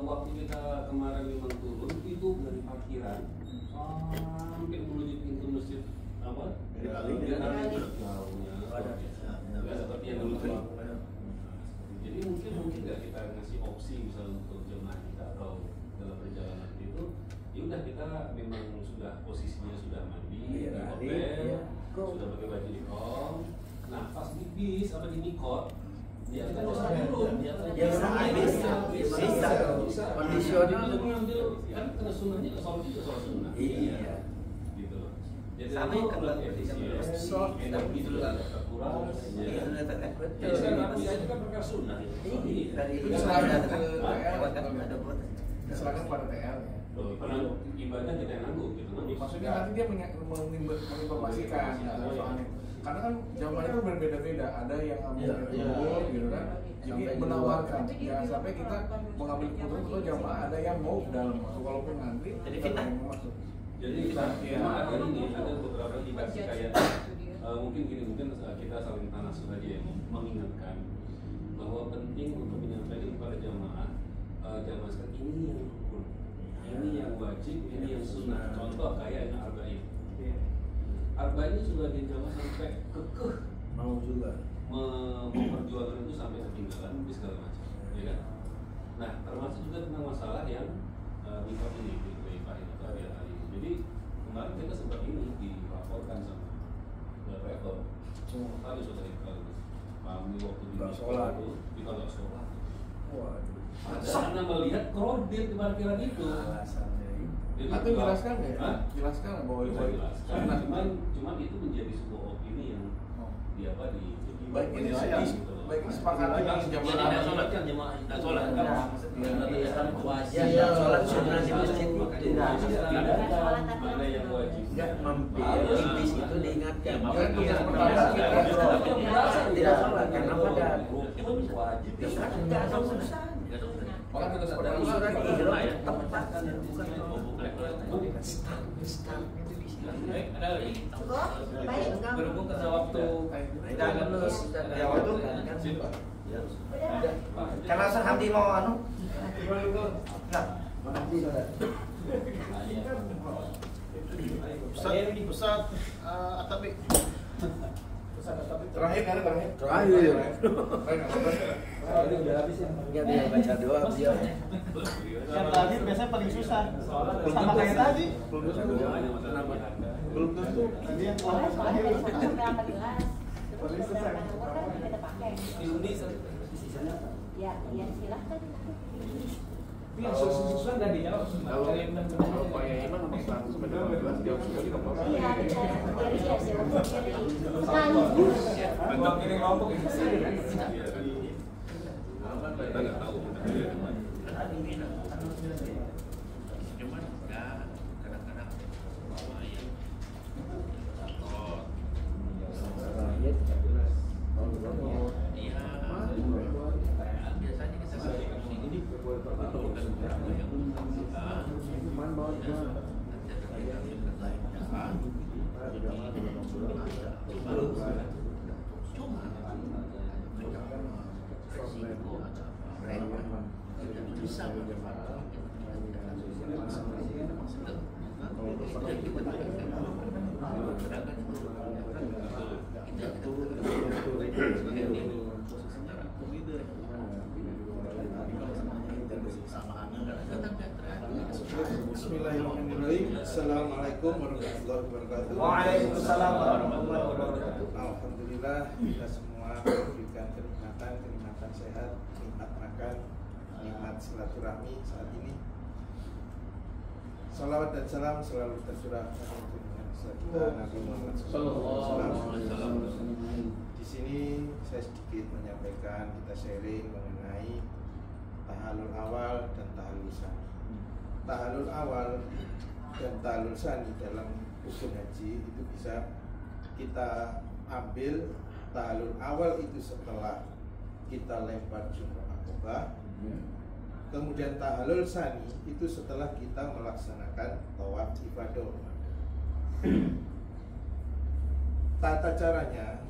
waktu kita kemarin memang turun itu dari parkiran sampai menuju pintu masjid apa? Jauhnya. Nggak seperti yang dulu. Jadi mungkin nggak kita ngasih opsi misalnya untuk jemaah kita atau dalam perjalanan itu, ya udah kita memang sudah posisinya sudah mandi, di hotel, sudah pakai baju ihram. Nah pas di bis apa di mikot, dia kan bisa turun, dia bisa kondisional mengambil kan karena sunnahnya sholat juga sholat sunnah. Iya. Gitu loh. Jadi sama yang kedua enak gitu loh, kurang. Jadi sekarang aku itu kan perkara sunnah. Dari itu diserahkan pada TL ya. Penanggung ibadah kita yang nanggung gitu. Maksudnya nanti dia menginformasikan soalnya. Karena kan jamaah itu berbeda-beda, ada yang ambil gitu kan. Jadi menawarkan, jangan sampai kita mengambil keputusan untuk jamaah ada yang mau dalam masuk walaupun ngantri. Jadi fitnah. Jadi kita ada ini, ada beberapa indikasi kayak mungkin kita saling tanasuh aja ya, mengingatkan bahwa penting untuk menyampaikan kepada jamaah sekalian ini yang rukun, ini yang wajib, ini yang sunnah. Contoh kayak yang arba'in. Arba'in sebagian jamaah sampai kekeh mau juga memperjuangkan itu sampai ketinggalan di segala macam, ya kan? Nah, termasuk juga tentang masalah yang mikot ini, di Pak atau Biar Ali. Jadi kemarin kita sempat ini dilaporkan sama rektor. Tadi sudah kami waktu di sekolah itu kita nggak sholat. Karena melihat kredit di parkiran itu. Atau jelaskan ya? Jelaskan bahwa itu cuman itu menjadi sebuah opini yang di baik ini sepakati dengan jamaah. Tidak sholat kan jamaah tidak sholat kan? wajib sholat sunnah di masjid tidak mana yang wajib? nggak mampir iblis itu diingatkan Tugas pertama kita tidak sholat karena pada wajib nggak ada urusan maka tugas pertama surat kita ihram tepat start berhubung karena waktu tidak lulus ya waktu karena Hamdi mau anu enggak Ustaz Atabi terakhir udah habis ya enggak dia baca doa beliau yang tadi biasanya paling susah sama kayak tadi belum tentu tadi yang terakhir paling susah ya silahkan. Kalau Pak Iman sama Ustaz sebenarnya jelas jauh sekali nggak apa-apa. Iya, Bentuk ini kelompok ini sih. Kita nggak tahu. Bismillahirrahmanirrahim. Assalamualaikum warahmatullahi wabarakatuh. Waalaikumsalam warahmatullahi wabarakatuh. Alhamdulillah kita semua diberikan kenikmatan sehat, nikmat makan, nikmat silaturahmi saat ini. Salawat dan salam selalu tercurah kepada Nabi Muhammad SAW. Di sini saya sedikit menyampaikan, kita sharing mengenai tahalul awal dan tahalul sani. Tahalul awal dan tahalul sani dalam rukun haji itu bisa kita ambil. Tahalul awal itu setelah kita lempar jumrah akobah. Kemudian tahalul sani itu setelah kita melaksanakan tawaf ifadah. Tata caranya,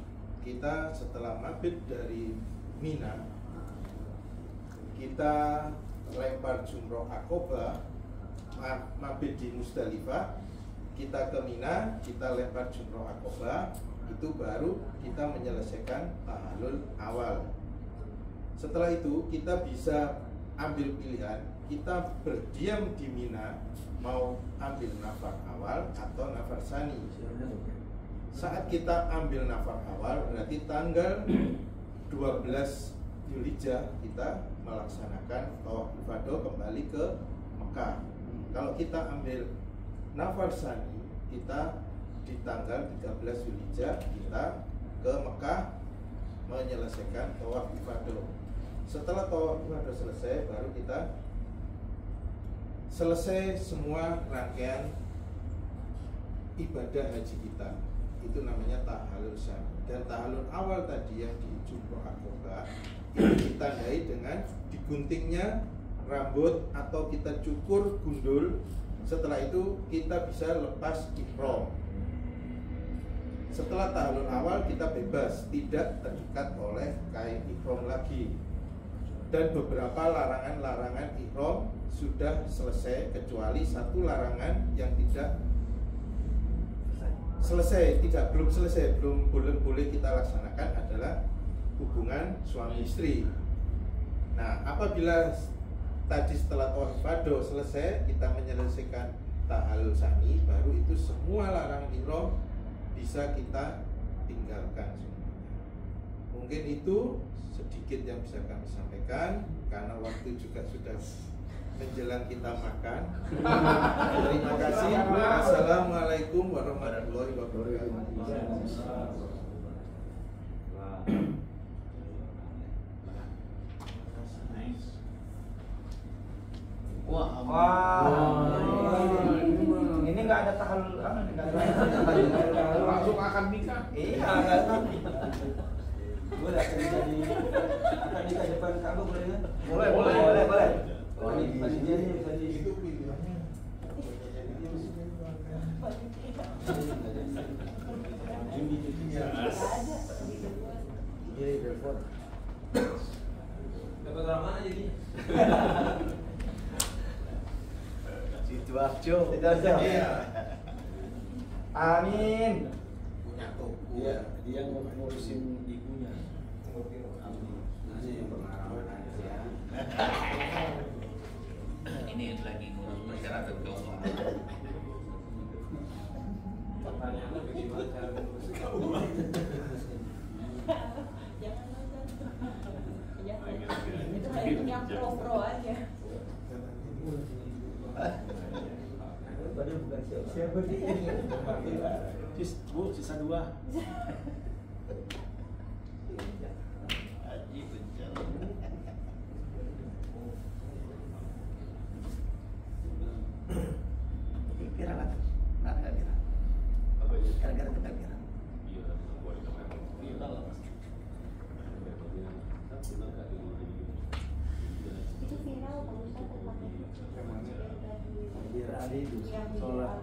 kita setelah mabit dari Mina, kita lempar jumroh Aqobah, mabit di Musdalifah, kita ke Mina, kita lempar jumroh Aqobah, itu baru kita menyelesaikan tahallul awal. Setelah itu kita bisa ambil pilihan, kita berdiam di Mina, mau ambil nafar awal atau nafar sani. Saat kita ambil nafar awal berarti tanggal 12 Dzulhijjah kita melaksanakan tawaf ifadah kembali ke Mekah. Kalau kita ambil nafar sani, kita di tanggal 13 Dzulhijjah kita ke Mekah menyelesaikan tawaf ifadah. Setelah tawaf ifadah selesai, baru kita selesai semua rangkaian ibadah haji kita. Itu namanya tahallul sani. Dan tahallul awal tadi yang di jumroh Aqobah itu ditandai dengan diguntingnya rambut atau kita cukur gundul. Setelah itu kita bisa lepas ihram. Setelah tahallul awal kita bebas, tidak terikat oleh kain ihram lagi. Dan beberapa larangan-larangan ihram sudah selesai, kecuali satu larangan yang tidak selesai, belum boleh kita laksanakan adalah hubungan suami istri. Nah, apabila tadi setelah tawaf ifadah selesai kita menyelesaikan tahallul sani, baru itu semua larangan ihram bisa kita tinggalkan semuanya. Mungkin itu sedikit yang bisa kami sampaikan karena waktu juga sudah menjelang kita makan. Terima kasih. Assalamualaikum warahmatullahi wabarakatuh. Ini nggak ada tahallul, Langsung akan nikah. Iya, boleh akan nikah depan Ka'bah boleh kan? Boleh. Panitia ini bisa di Itu pilihannya. Iya, telepon. Dapat orang mana jadi? Sidoarjo. Iya. Amin. Punya toko. Iya, dia ngurusin ibunya. Ini lagi ngurus persyaratan keuangan. Pertanyaannya bagaimana cara mengurus Jangan itu hanya yang pro aja. Padahal bukan siapa dia. Bu, sisa 2. Haji bencana. Pirang lah. Nggak pirang. apa itu? Gara-gara kita pirang. Iya, boleh kan? Iya lah. Itu viral Pak Ustaz tempatnya itu. Biar Ali itu Yang sholat.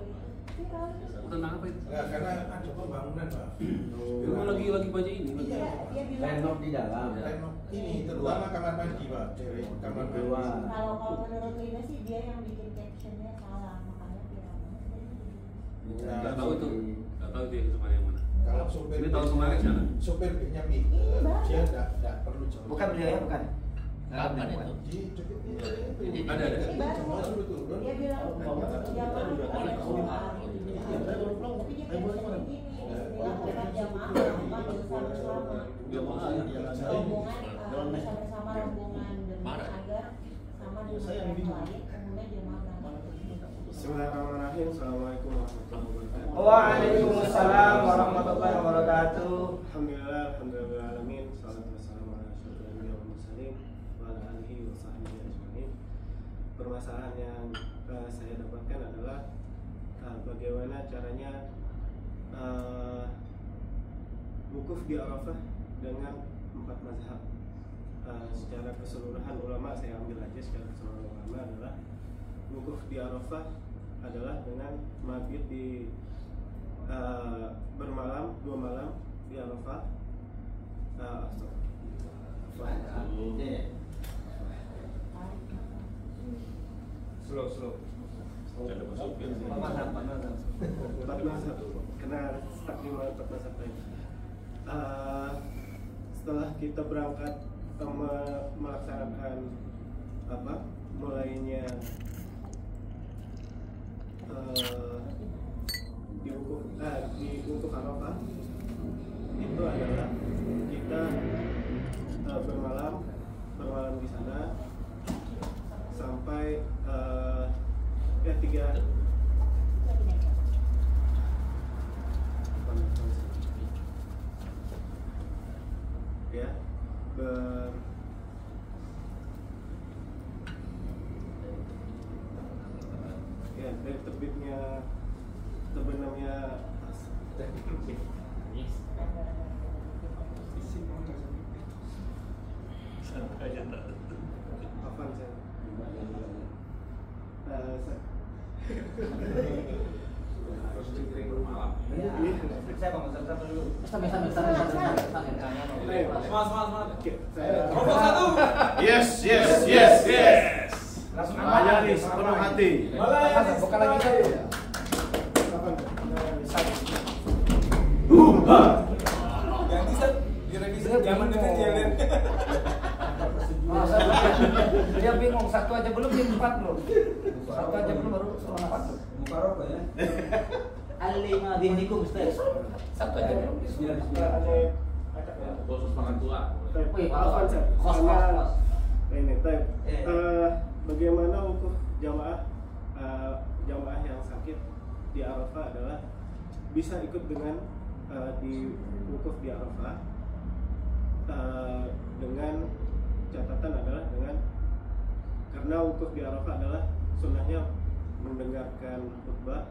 viral. Tentang apa itu? Enggak, karena ada pembangunan, Pak. Memang lagi baca ini. Iya, dia bilang Renov di dalam. Renov ini terutama kamar mandi, Pak. Cewek, kamar mandi. Dua. kalau menurut Lina sih dia yang bikin captionnya salah, makanya viral. Nggak tahu tuh. Nggak tahu dia kemarin yang mana. Kalau sopir Ini tahun kemarin sana. Sopir B-nya Mi, dia enggak perlu jauh. Bukan beliau ya, bukan. Kapan itu? Di deket ini. Ada. Ini baru. Cuma suruh turun. Dia bilang jamaah ada sholat. Tapi dia captionnya gini, bilang bukan jamaah melakukan urusan bersama. Rombongan bersama-sama rombongan dan agar sama dengan yang lain umumnya jamaah berangkat. Bismillahirrahmanirrahim. Assalamualaikum warahmatullahi wabarakatuh. Waalaikumsalam warahmatullahi wabarakatuh. Alhamdulillah alamin. Salatu wassalamu ala asyrofil anbiya'i wal mursalin wa ala alihi wa sahbihi ajmain. Permasalahan yang saya dapatkan adalah bagaimana caranya wukuf di Arafah dengan 4 mazhab. Secara keseluruhan ulama, saya ambil aja secara keseluruhan ulama adalah wukuf di Arafah adalah dengan mabit di bermalam 2 malam di Arafah. Slow. Ada masuk Empat mazhab, karena stuck di mana empat mazhab tadi. Setelah kita berangkat melaksanakan mulainya di wukuf Arafah, itu adalah kita bermalam di sana sampai dari terbenamnya Yes. Langsung Melayani sepenuh hati. Bukan lagi saya. Yang bisa direvisi zaman kecil. Dia bingung, satu aja belum, dia 4 loh. Satu aja belum, baru 4 loh. Buka rokok ya. Alima dihnikum Ustaz. Satu aja belum. khusus makan tua. Bagaimana wukuf jamaah yang sakit di Arafah adalah bisa ikut dengan di wukuf di Arafah dengan catatan adalah karena wukuf di Arafah adalah sunnahnya mendengarkan khutbah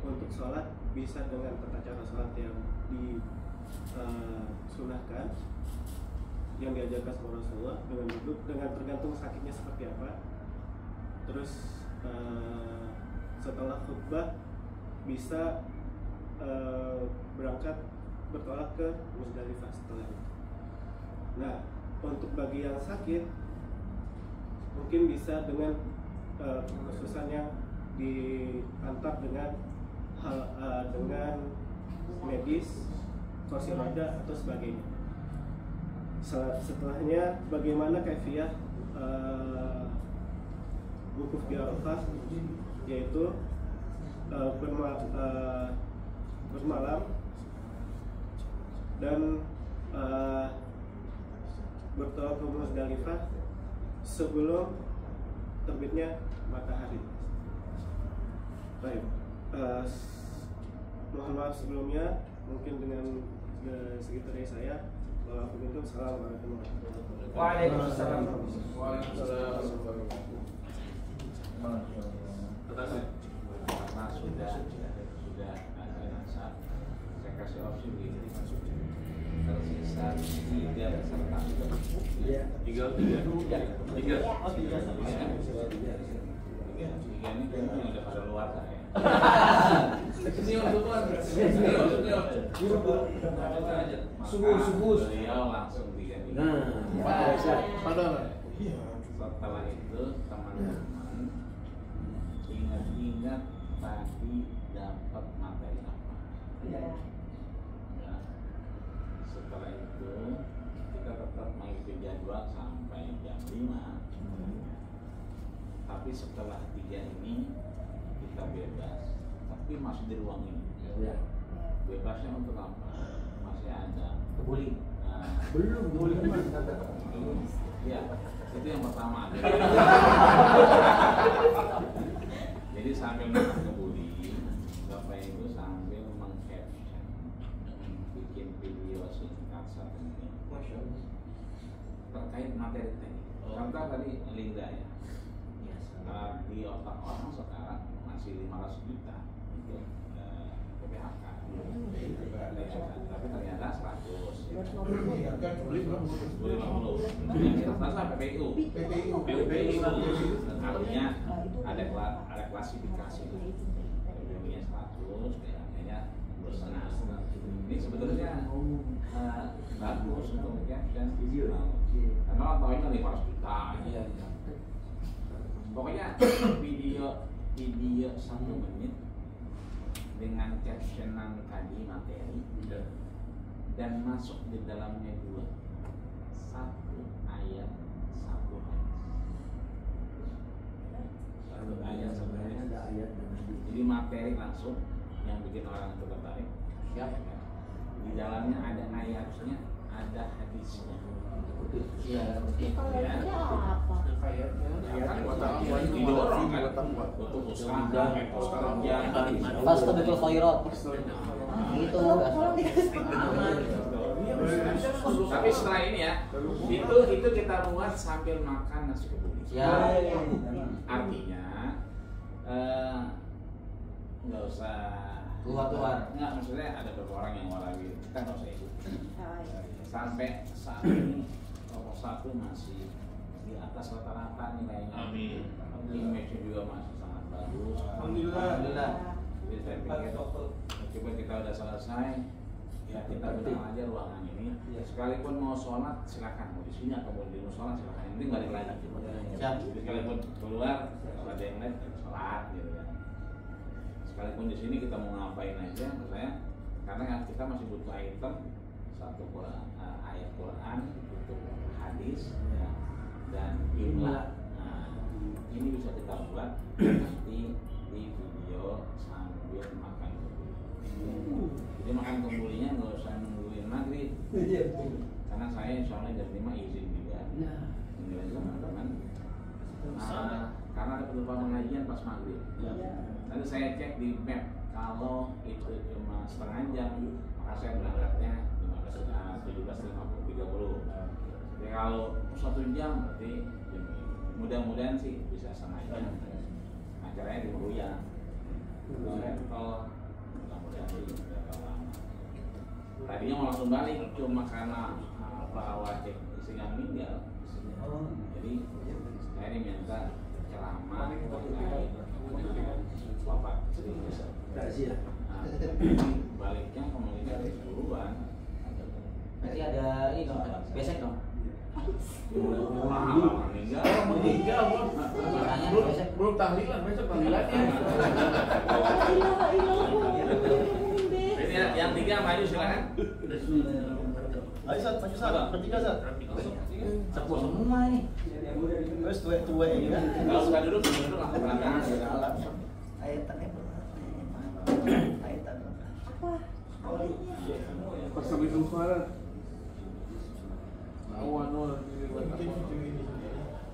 untuk sholat bisa dengan tata cara sholat yang disunahkan yang diajarkan sama Rasulullah dengan duduk dengan tergantung sakitnya seperti apa. Terus setelah khutbah bisa bertolak ke Musdalifah setelah itu. Nah, untuk bagi yang sakit mungkin bisa dengan khususannya diantar dengan dengan medis, kursi roda atau sebagainya. Setelahnya bagaimana kaifiyah wukuf di Arafah, yaitu bermalam dan bertolak ke Musdalifah sebelum terbitnya matahari. Baik, mohon maaf sebelumnya mungkin dengan segitu dari saya. Assalamualaikum warahmatullahi wabarakatuh. Waalaikumsalam. Karena sudah ada nasab, saya kasih opsi begini. Tersisa 3 peserta. 3 ini udah pada luar saya. Subuh. Beliau langsung 3. Setelah itu teman-teman ingat tadi dapat materi apa. Ya. Setelah itu kita tetap mengikuti jadwal sampai jam 5. Tapi setelah 3 ini kita bebas, tapi masih di ruang ini. Bebasnya untuk apa? Masih ada Kebuli. belum ya, itu yang pertama. Jadi sambil makan kebuli, Bapak Ibu sambil meng-caption, bikin video singkat saat ini terkait materi tadi. Contoh tadi Linda ya, di otak orang sekarang masih 500 juta untuk PPHK, tapi ternyata 100. 250. Yang kita tahu PPU. Artinya ada klasifikasi. PPU-nya 100, PPH-nya 2,5. Ini sebetulnya bagus untuk caption video. Karena tahu ini 500 juta. Pokoknya video video 1 menit dengan captionan tadi materi dan masuk di dalamnya 2, 1 ayat 1 hadis. 1 ayat 1 hadis. Jadi materi langsung yang bikin orang itu tertarik. Di dalamnya ada ayatnya, ada hadisnya. Kalau dia apa? Didorong kan untuk usaha, kerja. Fastabiqul khairat. Gitu. Tolong dikasih. Tapi setelah ini ya, itu kita buat sambil makan nasi kebuli. Ya. Artinya nggak usah Keluar. Nggak, maksudnya ada beberapa orang yang warawi, kita nggak usah ikut. Sampai saat ini nomor 1 masih di atas rata-rata nilainya. Amin. Image-nya juga masih sangat bagus. Alhamdulillah. Jadi saya pikir coba kita udah selesai, ya kita betul aja ruangan ini. Sekalipun mau sholat silakan, mau di sini atau mau di musola silakan. Yang penting balik lagi. Jadi sekalipun keluar kalau ada yang lain sholat gitu ya. Sekalipun di sini kita mau ngapain aja, menurut saya, karena kita masih butuh item 1 Quran, ayat Quran, butuh hadis, ya, dan imla. Nah, ini bisa kita buat nanti di video sambil makan kebuli. Jadi makan kebulinya nggak usah nungguin maghrib, karena saya soalnya jam 5 izin juga. Ini lagi teman-teman. Karena ada penumpang pengajian pas maghrib. Nanti saya cek di map, kalau itu cuma setengah jam, maka saya berangkatnya 17.30. Jadi kalau 1 jam berarti mudah-mudahan sih bisa sama aja. Acaranya di Meruya. Kalau mudah-mudahan sih tidak lama. Tadinya mau langsung balik, cuma karena Pak Wajib istrinya meninggal. Jadi saya diminta ceramah Bapak baliknya kemungkinan dari buruan. Nanti ada ini dong, besek dong. Meninggal. Belum tahlilan, besok tahlilannya. Ini yang 3 maju silakan. Ayo Sat, maju Sat, bertiga Sat. Sepuh semua nih. Terus tua ya kan? Kalau sudah duduk lah belakang. Ayatannya Apa? Fastabiqul khairat. Awan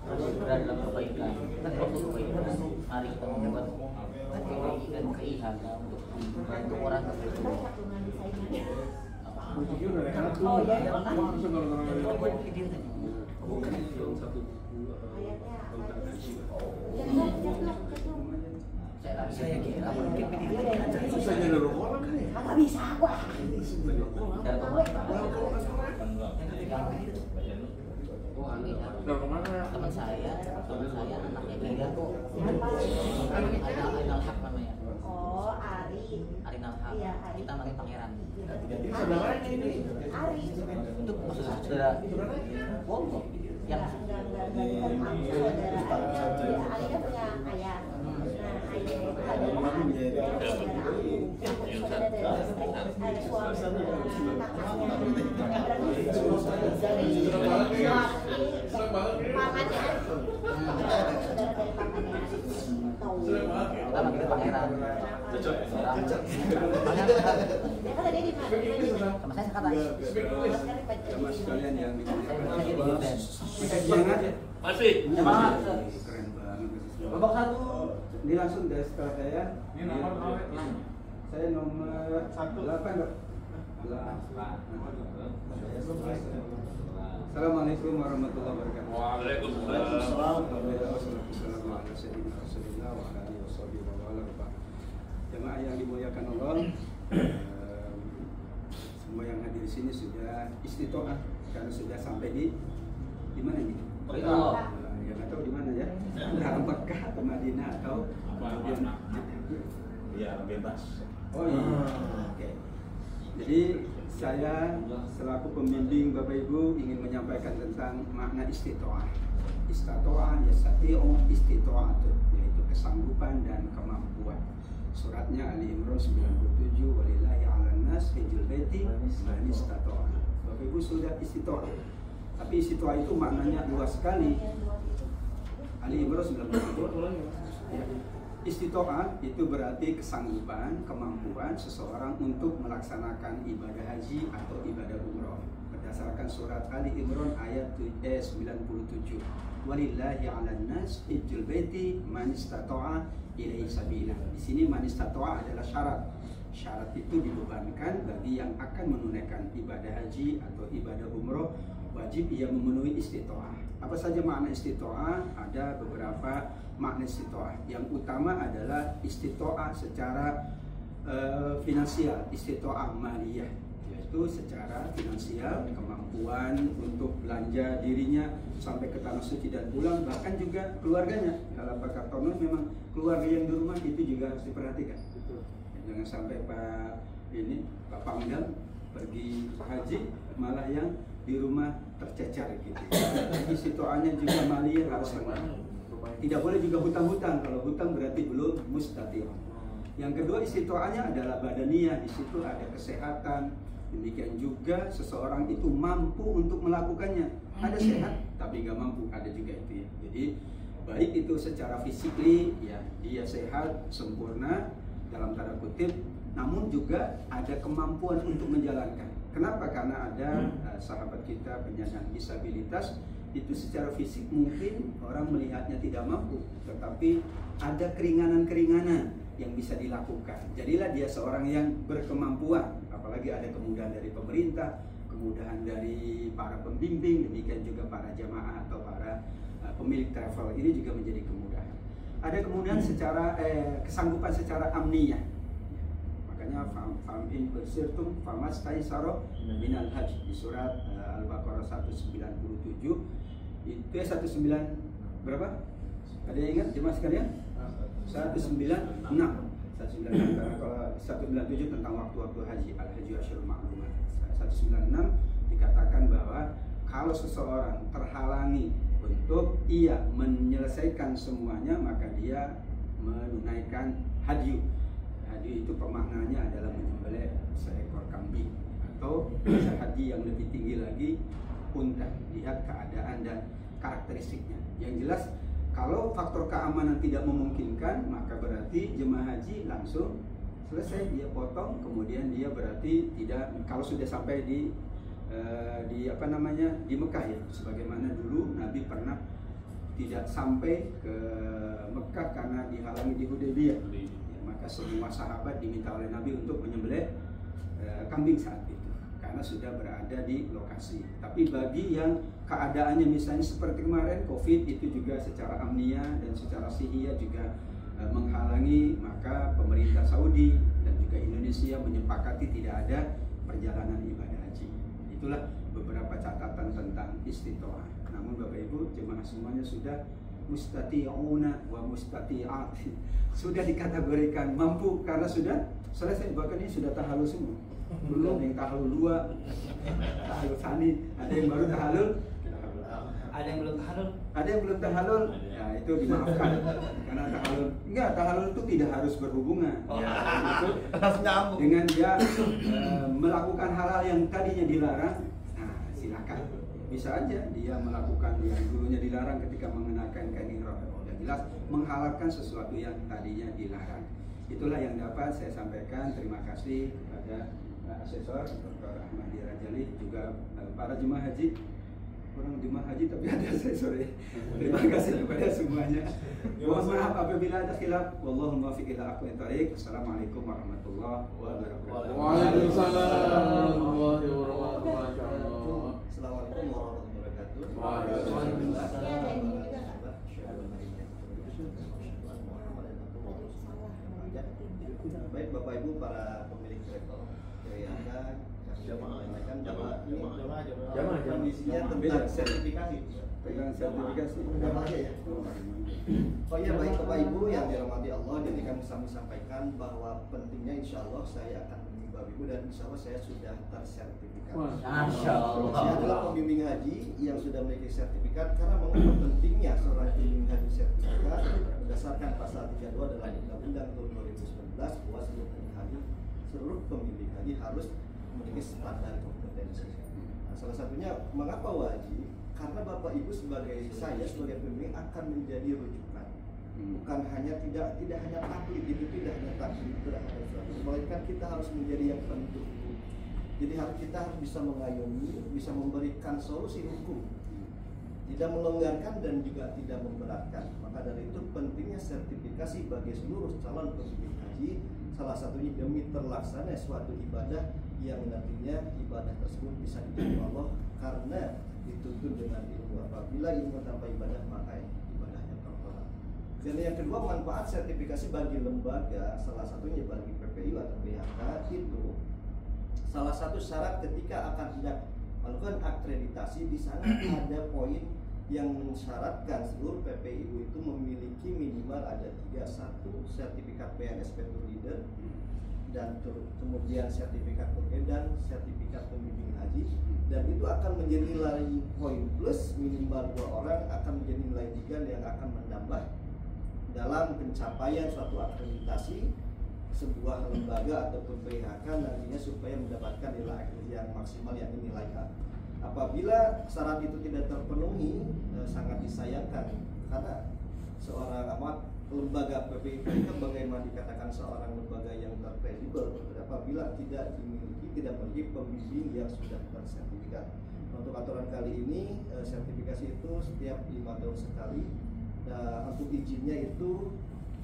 Berada dalam kebaikan. Kita proses kebaikan. Mari kita membuat kebaikan keinginan untuk membantu orang tertentu. Musik udah enak tuh. Oh, iya. Langsung kalau Buat video tadi. Ayatnya. Saya kira mungkin susah jadi orang nih. Agak bisa gua. Udah kemana? Teman saya anaknya gila tuh. Siapa? Arin Al-Haq namanya. Oh, Ari. Arin Al-Haq. Iya, Ari. Kita manggil pangeran. Ini saudaranya ini. Ari. Itu maksudnya saudara. Wow, yang Enggak bukan aku saudara Ari. Ya, Ari kan punya ayah. Nah, ayah itu adalah saudara aku. Aku saudara dari suami kakaknya. Dari pamannya. Saudara dari pamannya. Tahu. kita manggil pangeran. Ya kan tadi di mana? Sama saya kata. Sama sekalian yang Masih. keren banget. Babak 1. Ini langsung dari setelah saya. Ini nomor Saya nomor 8 Dok. Assalamualaikum warahmatullahi wabarakatuh. Waalaikumsalam. Jemaah yang dimuliakan Allah, semua yang hadir di sini sudah istiqomah karena sudah sampai di mana nih? Ya nggak tahu di mana ya. Mekah atau Madinah atau biar bebas. Oh iya. Oke. Jadi saya selaku pembimbing Bapak Ibu ingin menyampaikan tentang makna istitoah. Istitoah ya sati'u istitoah, yaitu kesanggupan. kesanggupan dan kemampuan. Suratnya Ali Imran 97, walillahi 'alan nas hijjul baiti man istata'a. Bapak Ibu sudah istitoah. Tapi istitoah itu maknanya luas sekali. Ali Imran 97. Ya. Istitoah itu berarti kesanggupan, kemampuan seseorang untuk melaksanakan ibadah haji atau ibadah umroh. Berdasarkan surat Ali Imran ayat 97. Walillahi 'alan nas hijjul baiti man istata'a ilaihi sabila. Di sini man istata'a adalah syarat. Syarat itu dibebankan bagi yang akan menunaikan ibadah haji atau ibadah umroh, wajib ia memenuhi istitoah. Apa saja makna istitoah? Ada beberapa makna istitoah. Yang utama adalah istitoah secara finansial, istitoah maliyah, yaitu secara finansial, kemampuan untuk belanja dirinya sampai ke tanah suci dan pulang, bahkan juga keluarganya. Kalau Pak Kartono memang keluarga yang di rumah itu juga harus diperhatikan. Jangan sampai Pak Pangdam pergi haji malah yang di rumah tercecer gitu. Jadi situasinya juga maliyah harus lengkap. Tidak boleh juga hutang-hutang. Kalau hutang berarti belum mustati'. Yang kedua istiqaahnya adalah badaniyah. Di situ ada kesehatan. Demikian juga seseorang itu mampu untuk melakukannya. Ada sehat tapi nggak mampu, ada juga itu ya. Jadi baik itu secara fisikly ya, dia sehat sempurna dalam tanda kutip, namun juga ada kemampuan untuk menjalankan. Kenapa? Karena ada sahabat kita penyandang disabilitas, itu secara fisik mungkin orang melihatnya tidak mampu, tetapi ada keringanan-keringanan yang bisa dilakukan. Jadilah dia seorang yang berkemampuan, apalagi ada kemudahan dari pemerintah, kemudahan dari para pembimbing, demikian juga para jamaah atau para pemilik travel, ini juga menjadi kemudahan. Ada kemudian secara kesanggupan secara amniyah. Makanya fam in bersirtum famas taisaro minal hajj di surat Al-Baqarah 197 itu 19 berapa? Ada yang ingat jemaah sekalian? 196. 196 karena kalau 197 tentang waktu-waktu haji, al-haji asyurul ma'lumat. 196 dikatakan bahwa kalau seseorang terhalangi untuk ia menyelesaikan semuanya, maka dia menunaikan haji. Haji itu pemaknanya adalah menyembelih seekor kambing, atau bisa haji yang lebih tinggi lagi unta. Lihat keadaan dan karakteristiknya. Yang jelas kalau faktor keamanan tidak memungkinkan, maka berarti jemaah haji langsung selesai, dia potong, kemudian dia berarti tidak, kalau sudah sampai di Mekah ya, sebagaimana dulu Nabi pernah tidak sampai ke Mekah karena dihalangi di Hudaybiyah. Ya, maka semua sahabat diminta oleh Nabi untuk menyembelih kambing saat itu karena sudah berada di lokasi. Tapi bagi yang keadaannya misalnya seperti kemarin Covid, itu juga secara amniyah dan secara sihiyah juga menghalangi, maka pemerintah Saudi dan juga Indonesia menyepakati tidak ada perjalanan ibadah haji. Itulah beberapa catatan tentang istitoah. Namun Bapak Ibu jemaah semuanya sudah mustati'una wa mustati'at, sudah dikategorikan mampu karena sudah selesai, bahkan ini sudah tahalul semua. Belum yang tahalul 2, tahalul tsani, ada yang baru tahalul, ada yang belum tahalul, ada yang belum tahalul, ya itu dimaafkan karena tahalul itu tidak harus berhubungan. Itu dengan dia melakukan hal-hal yang tadinya dilarang, nah silakan, bisa aja dia melakukan yang dulunya dilarang ketika mengenakan kain ihram. Yang jelas menghalalkan sesuatu yang tadinya dilarang. Itulah yang dapat saya sampaikan. Terima kasih kepada asesor Dr. Ahmadi Rajali, juga para jemaah haji. Orang jemaah haji tapi ada asesor ya. Terima kasih kepada semuanya. Mohon maaf apabila ada khilaf. Wallahu muwaffiq ila aqwamit thoriq. Assalamualaikum warahmatullahi wabarakatuh. Waalaikumsalam warahmatullahi wabarakatuh. Assalamualaikum warahmatullahi wabarakatuh. Waalaikumsalam. Baik Bapak Ibu para pemilik travel, kondisinya tentang sertifikasi. Oh iya, baik Bapak Ibu yang dirahmati Allah, jadi kami sampaikan bahwa pentingnya insya Allah saya akan Bapak Ibu, dan insya Allah saya sudah tersertifikat. Masya Allah. Saya adalah pembimbing haji yang sudah memiliki sertifikat. Karena mengapa pentingnya seorang pembimbing haji sertifikat berdasarkan pasal 32 dalam Undang-Undang Tahun 2019 bahwa seluruh pembimbing haji harus memiliki standar kompetensi. Nah, salah satunya mengapa wajib? Karena Bapak Ibu sebagai saya sebagai pembimbing akan menjadi rujukan. Bukan hanya tidak hanya taklid, itu tidak hanya taklid terhadap suatu, melainkan kita harus menjadi yang penentu. Jadi kita harus bisa mengayomi, bisa memberikan solusi hukum, tidak melonggarkan dan juga tidak memberatkan. Maka dari itu pentingnya sertifikasi bagi seluruh calon pembimbing haji, salah satunya demi terlaksana suatu ibadah yang nantinya ibadah tersebut bisa diterima Allah karena dituntun dengan ilmu. Apabila ilmu tanpa ibadah maka ibadahnya tertolak. Dan yang kedua, manfaat sertifikasi bagi lembaga, salah satunya bagi PPI atau PHK itu salah satu syarat ketika akan hendak melakukan akreditasi. Di sana ada poin yang mensyaratkan seluruh PPIU itu memiliki minimal ada 3, 1 sertifikat PNSP Tour Leader, dan kemudian sertifikat dan sertifikat pembimbing haji, dan itu akan menjadi nilai poin plus minimal 2 orang akan menjadi nilai 3 yang akan menambah dalam pencapaian suatu akreditasi sebuah lembaga ataupun PHK nantinya supaya mendapatkan nilai yang maksimal yakni nilai A. Apabila syarat itu tidak terpenuhi, sangat disayangkan karena seorang lembaga PPI itu bagaimana dikatakan seorang lembaga yang terkredibel apabila tidak memiliki pembimbing yang sudah bersertifikat. Untuk aturan kali ini sertifikasi itu setiap 5 tahun sekali. Untuk izinnya itu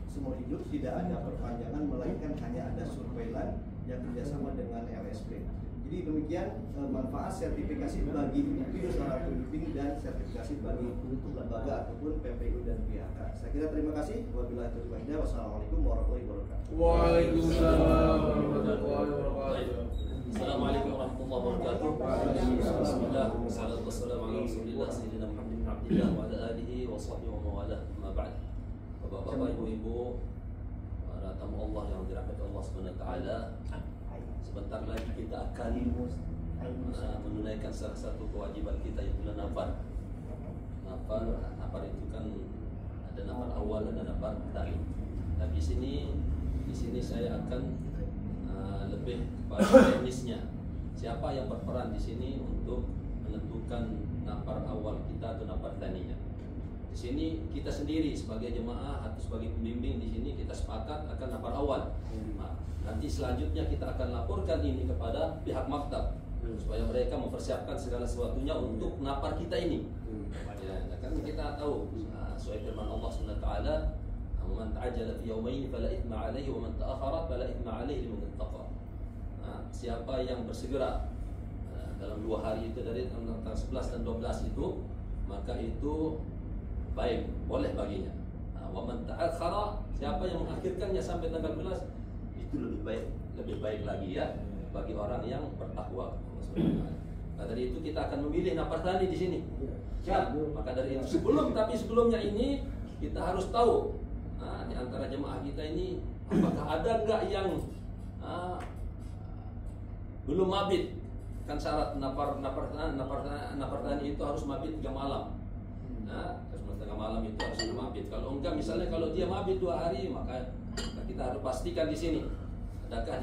seumur hidup, tidak ada perpanjangan melainkan hanya ada surveilan yang kerjasama dengan LSP. Jadi demikian manfaat sertifikasi bagi individu seorang pembimbing dan sertifikasi bagi lembaga ataupun PPU dan PHK. Saya kira terima kasih. Wabillahi taufiq wal hidayah. Wassalamualaikum warahmatullahi wabarakatuh. Waalaikumsalam warahmatullahi wabarakatuh. Assalamualaikum warahmatullahi wabarakatuh. Bismillah, wassalatu wassalamu ala Rasulillah sayyidina Muhammad bin Abdillah wa ala alihi wa sahbihi wa mawalah. Amma ba'd. Bapak-bapak, ibu-ibu, para tamu Allah yang dirahmati Allah Subhanahu wa taala. Sebentar lagi kita akan menunaikan salah satu kewajiban kita yaitu nafar. Nafar itu kan ada nafar awal dan nafar tani. Nah, di sini saya akan lebih pada teknisnya. Siapa yang berperan di sini untuk menentukan nafar awal kita atau nafar taninya? Di sini kita sendiri sebagai jemaah atau sebagai pembimbing di sini kita sepakat akan nafar awal. Nah, nanti selanjutnya kita akan laporkan ini kepada pihak maktab supaya mereka mempersiapkan segala sesuatunya untuk nafar kita ini. Ya, kan kita tahu sesuai firman Allah Subhanahu wa taala, "Man ta'ajjala fi yawmayn fala ithma 'alaihi wa man ta'akhkhara fala ithma 'alaihi liman ittaqa." Siapa yang bersegera dalam 2 hari itu dari tanggal 11 dan 12 itu, maka itu baik, boleh baginya. Wa man ta'akhkhara, siapa yang mengakhirkannya sampai tanggal 12, itu lebih baik lagi ya bagi orang yang bertakwa. Nah, dari itu kita akan memilih nafar tani di sini. Ya, maka dari itu sebelumnya ini kita harus tahu di antara jemaah kita ini apakah ada enggak yang belum mabit. Kan syarat nafar tani itu harus mabit 3 malam. Nah, tengah malam itu harus mabit. Kalau enggak, misalnya kalau dia mabit 2 hari, maka kita harus pastikan di sini adakah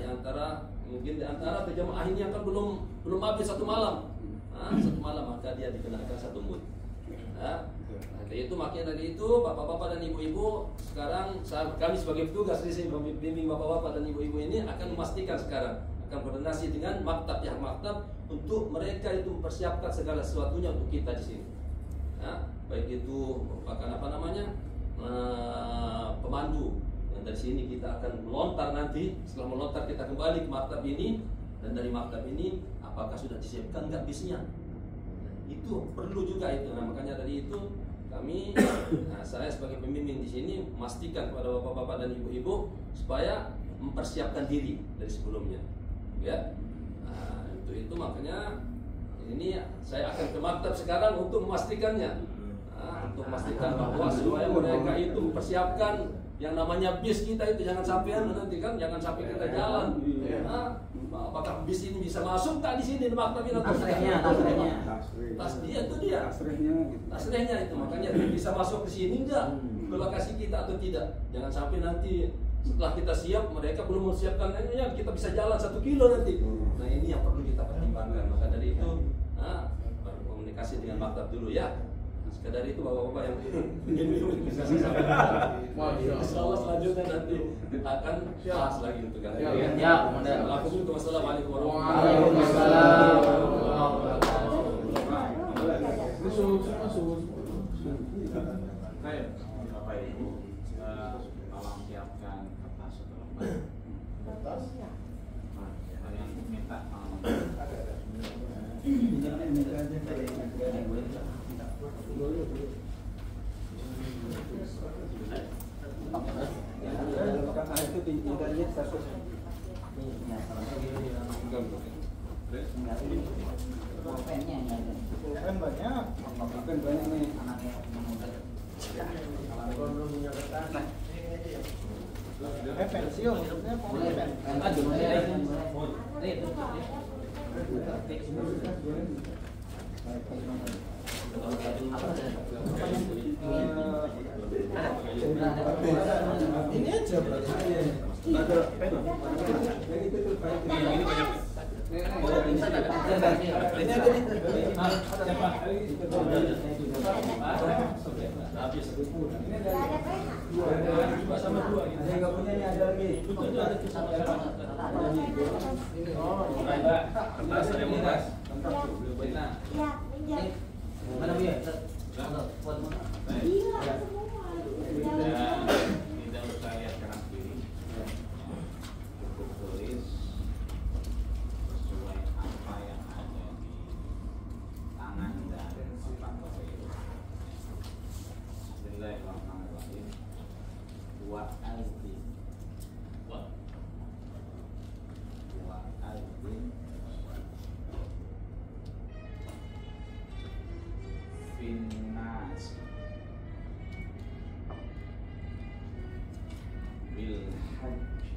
mungkin di antara jemaah ini yang kan belum mabit 1 malam. 1 malam maka dia dikenakan 1 mud. Makanya dari itu bapak-bapak dan ibu-ibu sekarang kami sebagai petugas di sini membimbing bapak-bapak dan ibu-ibu ini akan memastikan sekarang akan koordinasi dengan maktab pihak maktab untuk mereka itu mempersiapkan segala sesuatunya untuk kita di sini. Baik itu merupakan pemandu. Dan dari sini kita akan melontar nanti. Setelah melontar kita kembali ke maktab ini, dan dari maktab ini apakah sudah disiapkan nggak bisnya? Itu perlu juga itu. Nah, makanya dari itu kami, saya sebagai pembimbing di sini memastikan kepada bapak-bapak dan ibu-ibu supaya mempersiapkan diri dari sebelumnya. Ya, itu makanya ini saya akan ke maktab sekarang untuk memastikannya. Untuk memastikan bahwa supaya mereka itu mempersiapkan yang namanya bis kita itu jangan sampai nanti kan jangan sampai kita jalan apakah bis ini bisa masuk nggak di sini di maktab ini atau Tasrihnya. Tasrihnya itu dia. Tasrihnya itu makanya bisa masuk ke sini enggak ke lokasi kita atau tidak. Jangan sampai nanti setelah kita siap mereka belum menyiapkan kita bisa jalan 1 kilo nanti. Nah ini yang perlu kita pertimbangkan. Maka dari itu berkomunikasi dengan maktab dulu ya. Sekadar itu bapak-bapak yang begini bisa sampaikan. Insyaallah selanjutnya nanti akan bahas lagi untuk kalian. Ya, kemudian. Wassalamualaikum warahmatullahi wabarakatuh. Bapak Ibu, tolong siapkan kertas atau lembar. Kertas? Yang minta banyak nih Anaknya pensiun maksudnya ini aja berarti ada pena ini ada nih Mana dia? Tidak usah lihat kanan kiri. Cukup tulis sesuai apa yang ada di tangan dan otak Bapak Ibu. Bismillahirrahmanirrahim. Wa alfi. Wa alfi. Finnas bil haji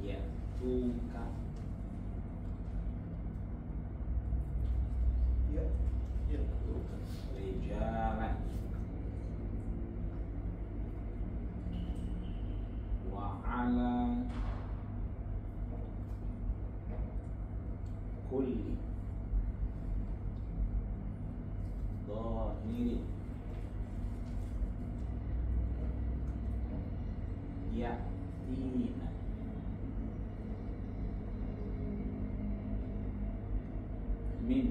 ya tuka rijalan wa ala kulli dhahirin ya'tina min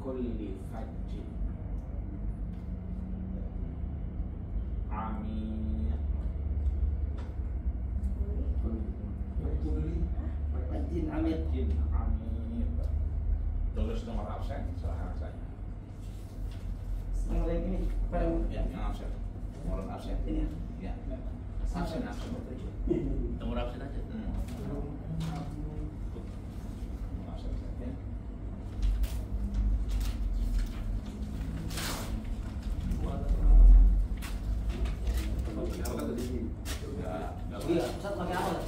kulli fajjin amiq Jin Amir. Jin Amir. Tulis nomor absen, silahkan saja. Nomor yang ini, Ya, yang absen. Nomor absen. Ini ya. Absen. Nomor absen aja. Nomor absen saja. Iya, Ustaz pakai apa?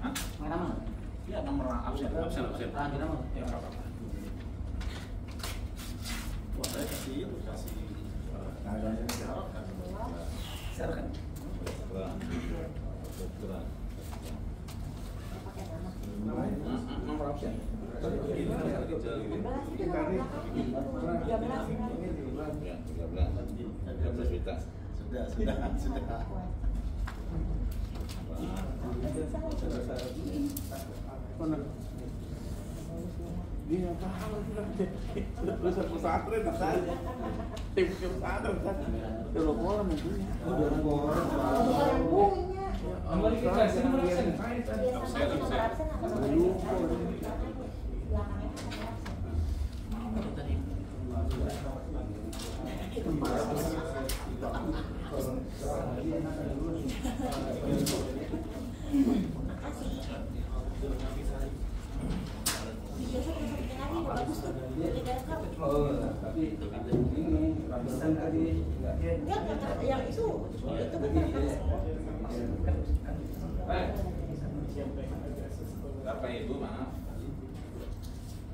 Hah? Pakai nama? Ya, nomor absen. Pakai nama? Ya, enggak apa-apa. Wah, saya kasih Silakan. Nomor absen. Ya, 13 juta. Sudah. Dia tahu sudah lulusan pesantren kan. Tim pesantren kan. Udah bola mungkin. Kembali ke kelas ini absen. Bagus tuh. Oh, tapi ini ratusan tadi enggak. Yang itu Bapak Ibu, maaf,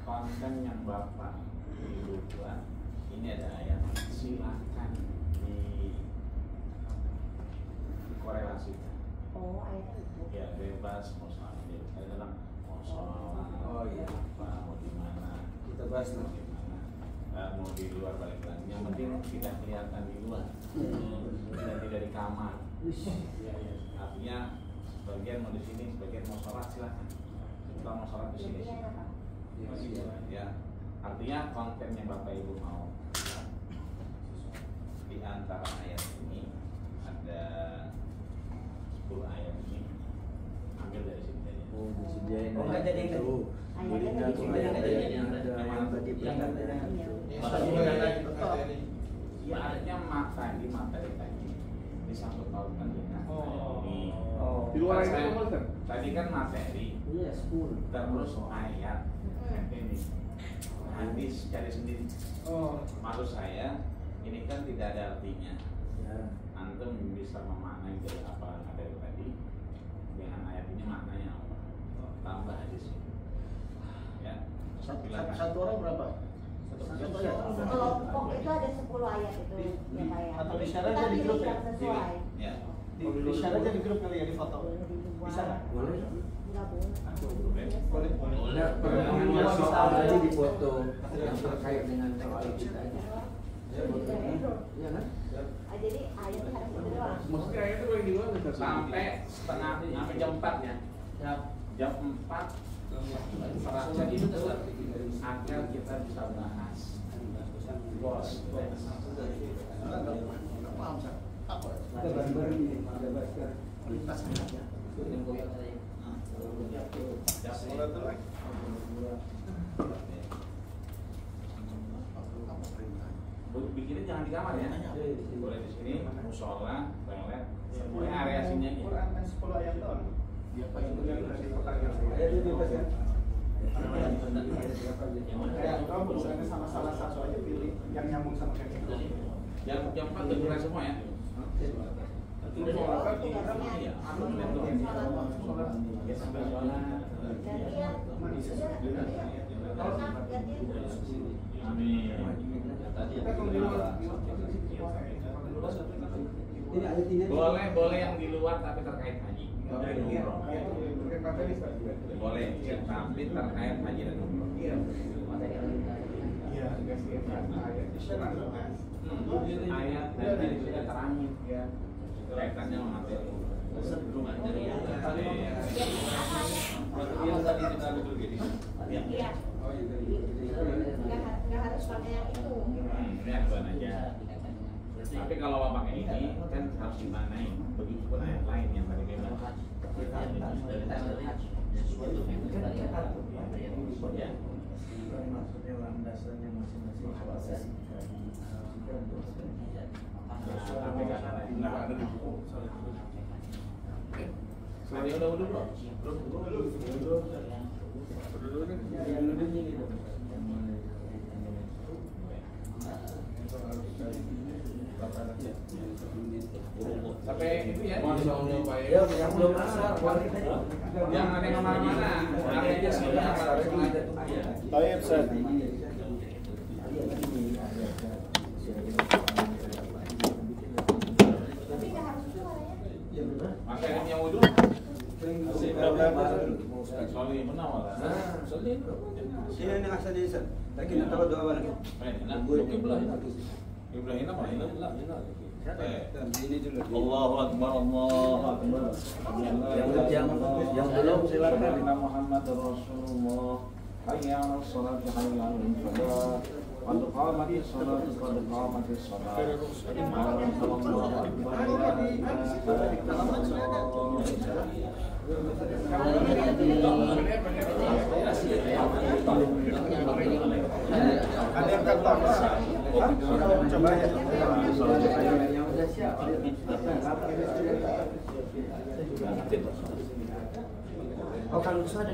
konten yang Bapak Ibu buat ini ada ayat, silakan dikorelasikan. Oh, ayat itu. Ya, bebas mau sambil dalam mau sholat, Oh, iya. apa, mau di mana, Kita bahas mau di mana, mau di luar balik lagi. Yang penting tidak kelihatan di luar dan tidak di kamar. Artinya sebagian mau di sini, sebagian mau sholat, silakan. Kita mau sholat di sini. Ya, artinya konten yang Bapak Ibu mau di antara ayat ini ada 10 ayat ini ambil dari sini aja. Oh, disediain. Oh, nggak jadi itu. Belinya tuh yang ada yang tadi berangkat ya. Ya, artinya materi tadi disangkut pautkan dengan ini. Di luar Kan itu saya- tadi kan materi, Iya, 10. terus ayat ini hadis cari sendiri. Maksud saya ini kan tidak ada artinya. Ya. Antum bisa memaknai dari apa materi tadi dengan ayat ini maknanya apa? Tambah hadis. Ya. Silakan. Satu orang berapa? Kelompok itu ada 10 ayat itu ya Pak ya. Atau di-share aja Kita di pilih grup ya? yang sesuai. Ya. Di-share aja di grup kali ya, di foto. Bisa nggak? Boleh. Enggak boleh. Boleh. Boleh. Pertemuan soal tadi di foto yang terkait dengan soal kita aja. Iya kan? Jadi ayat itu harus itu doang. Maksudnya ayat itu paling di luar bisa Sampai setengah sampai jam 4 ya. Jam 4 serahkan itu agar kita bisa bahas. Bos. Kita bareng-bareng ini, ada basker. Yang koyak saya. Bikinnya jangan di kamar ya. Boleh di sini, musola, toilet, semuanya area sini aja. Quran kan 10 ayat doang. Ada di bebas kan? Ya, kalau misalnya sama salah satu aja pilih yang nyambung sama kayak gitu. Jam 4 udah mulai semua ya. Itu biasanya Iya, aku melihat tuh. Ya, sambil sholat. Jadi ya Amin. Kita kalau di luar Ini ayat ini. Boleh yang di luar tapi terkait haji. Iya. Boleh, tapi terkait haji dan umroh. Iya, kasih ayat di surat. Ayat dan tadi sudah terangin Ya. kaitannya sama materi. Sebelum materi ya. Iya. Ya. Oh, iya. Nggak harus pakai yang itu. Ini acuan aja. Tapi kalau mau pakai ini kan harus dimaknai. Begitupun ayat lain yang tadi bebas. Ya. Maksudnya landasannya masing-masing proses. Nggak ada di buku. Tadi udah belum? Sampai itu ya. Yang belum asal. Jangan ada yang kemana-mana. Akhirnya sudah Baik, Ustaz. Tapi nggak harus itu warnanya. Makanya yang wudhu. Soalnya menawar. Sini yang asal di Ustaz. Lagi nak tahu doa lagi. Ibrahim apa ini? Ini dulu. Allahu Akbar, Allahu Akbar. Yang belum silakan. Muhammad Rasulullah. Hayya 'alas shalah, hayya 'alal falah. Qad qamatis shalah, qad qamatis shalah. Allahu Ada yang kata coba ya. Yang udah siap. Oh, kalau ada